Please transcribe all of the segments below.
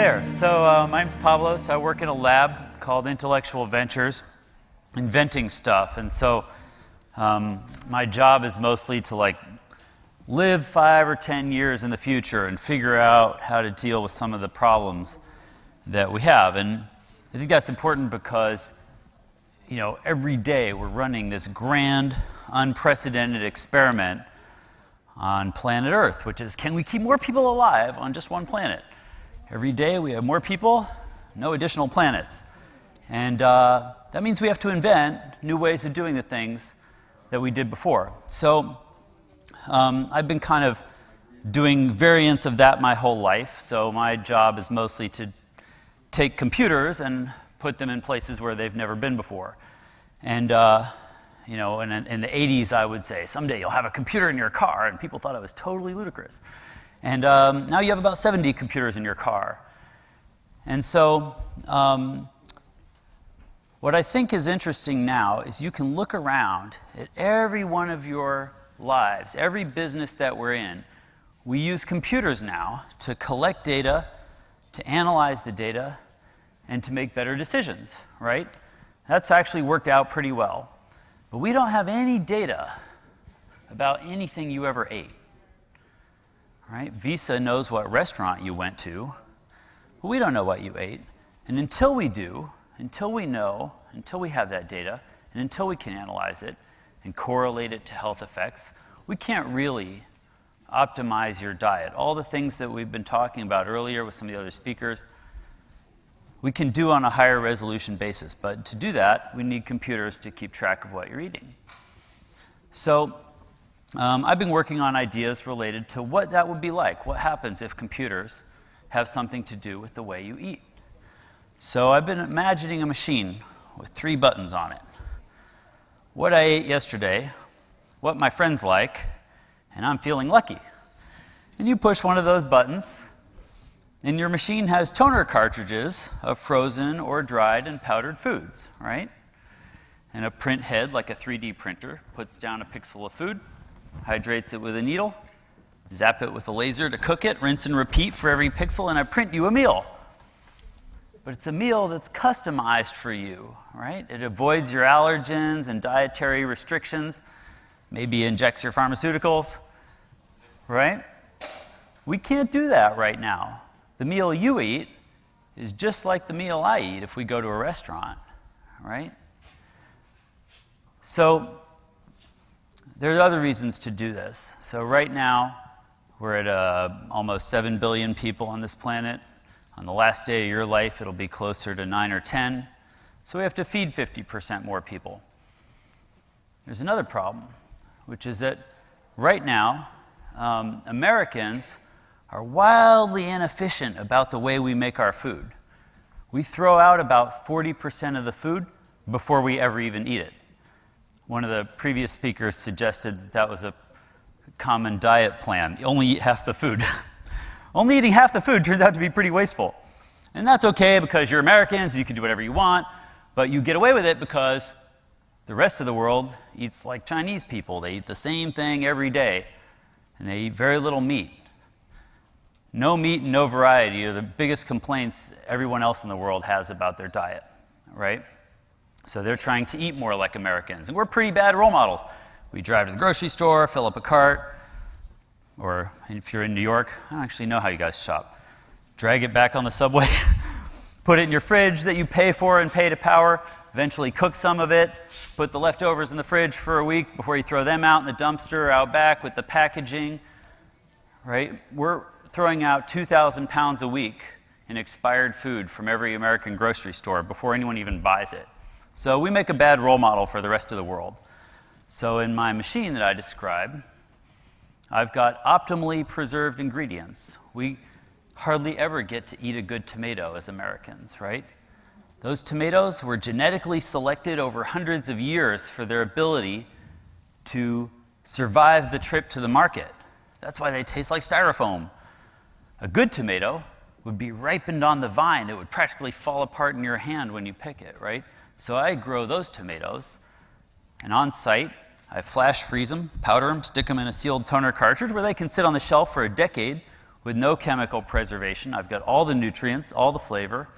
Hi there. So my name's Pablos. I work in a lab called Intellectual Ventures, inventing stuff. And so my job is mostly to live 5 or 10 years in the future and figure out how to deal with some of the problems that we have. And I think that's important because, every day we're running this grand, unprecedented experiment on planet Earth, which is, can we keep more people alive on just one planet? Every day we have more people, no additional planets. And that means we have to invent new ways of doing the things that we did before. So I've been kind of doing variants of that my whole life. So my job is mostly to take computers and put them in places where they've never been before. And in the 80s, I would say, someday you'll have a computer in your car, and people thought it was totally ludicrous. And now you have about 70 computers in your car. And so what I think is interesting now is you can look around at every one of your lives, every business that we're in. We use computers now to collect data, to analyze the data, and to make better decisions, right? That's actually worked out pretty well. But we don't have any data about anything you ever ate. Right? Visa knows what restaurant you went to, but we don't know what you ate. And until we do, until we know, until we have that data, and until we can analyze it and correlate it to health effects, we can't really optimize your diet. All the things that we've been talking about earlier with some of the other speakers, we can do on a higher resolution basis. But to do that, we need computers to keep track of what you're eating. So I've been working on ideas related to what that would be like. What happens if computers have something to do with the way you eat? So I've been imagining a machine with 3 buttons on it. What I ate yesterday, what my friends like, and I'm feeling lucky. And you push one of those buttons, and your machine has toner cartridges of frozen or dried and powdered foods, right? And a print head, like a 3D printer, puts down a pixel of food, hydrates it with a needle, zap it with a laser to cook it, rinse and repeat for every pixel, and I print you a meal. But it's a meal that's customized for you, right? It avoids your allergens and dietary restrictions, maybe injects your pharmaceuticals, right? We can't do that right now. The meal you eat is just like the meal I eat if we go to a restaurant, right? So there are other reasons to do this. So right now, we're at almost 7 billion people on this planet. On the last day of your life, it'll be closer to 9 or 10. So we have to feed 50% more people. There's another problem, which is that right now, Americans are wildly inefficient about the way we make our food. We throw out about 40% of the food before we ever even eat it. One of the previous speakers suggested that was a common diet plan. You only eat half the food. Only eating half the food turns out to be pretty wasteful. And that's okay because you're Americans, you can do whatever you want, but you get away with it because the rest of the world eats like Chinese people. They eat the same thing every day, and they eat very little meat. No meat and no variety are the biggest complaints everyone else in the world has about their diet, right? So they're trying to eat more like Americans. And we're pretty bad role models. We drive to the grocery store, fill up a cart, or if you're in New York, I don't actually know how you guys shop. Drag it back on the subway, put it in your fridge that you pay for and pay to power, eventually cook some of it, put the leftovers in the fridge for a week before you throw them out in the dumpster out back with the packaging, right? We're throwing out 2,000 pounds a week in expired food from every American grocery store before anyone even buys it. So we make a bad role model for the rest of the world. So in my machine that I described, I've got optimally preserved ingredients. We hardly ever get to eat a good tomato as Americans, right? Those tomatoes were genetically selected over hundreds of years for their ability to survive the trip to the market. That's why they taste like styrofoam. A good tomato would be ripened on the vine. It would practically fall apart in your hand when you pick it, right? So I grow those tomatoes, and on site, I flash freeze them, powder them, stick them in a sealed toner cartridge where they can sit on the shelf for a decade with no chemical preservation. I've got all the nutrients, all the flavor,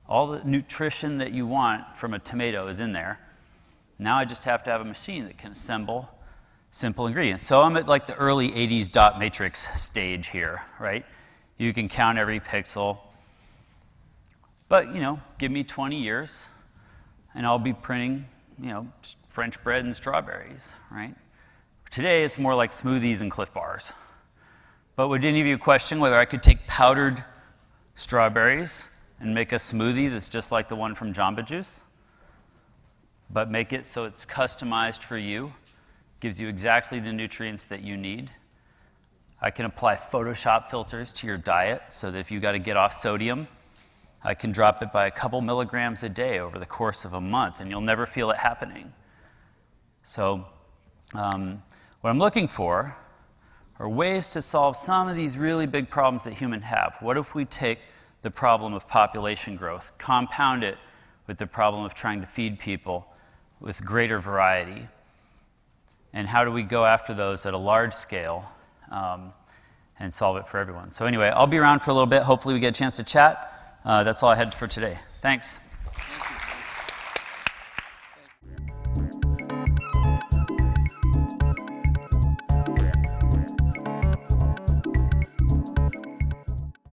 all the nutrition that you want from a tomato is in there. Now I just have to have a machine that can assemble simple ingredients. So I'm at like the early 80s dot matrix stage here, right? You can count every pixel. But, give me 20 years, and I'll be printing, French bread and strawberries, right? Today, it's more like smoothies and Cliff Bars. But would any of you question whether I could take powdered strawberries and make a smoothie that's just like the one from Jamba Juice, but make it so it's customized for you, gives you exactly the nutrients that you need? I can apply Photoshop filters to your diet so that if you got to get off sodium, I can drop it by a couple milligrams a day over the course of a month, and you'll never feel it happening. So what I'm looking for are ways to solve some of these really big problems that humans have. What if we take the problem of population growth, compound it with the problem of trying to feed people with greater variety? And how do we go after those at a large scale and solve it for everyone? So anyway, I'll be around for a little bit. Hopefully we get a chance to chat. That's all I had for today. Thanks.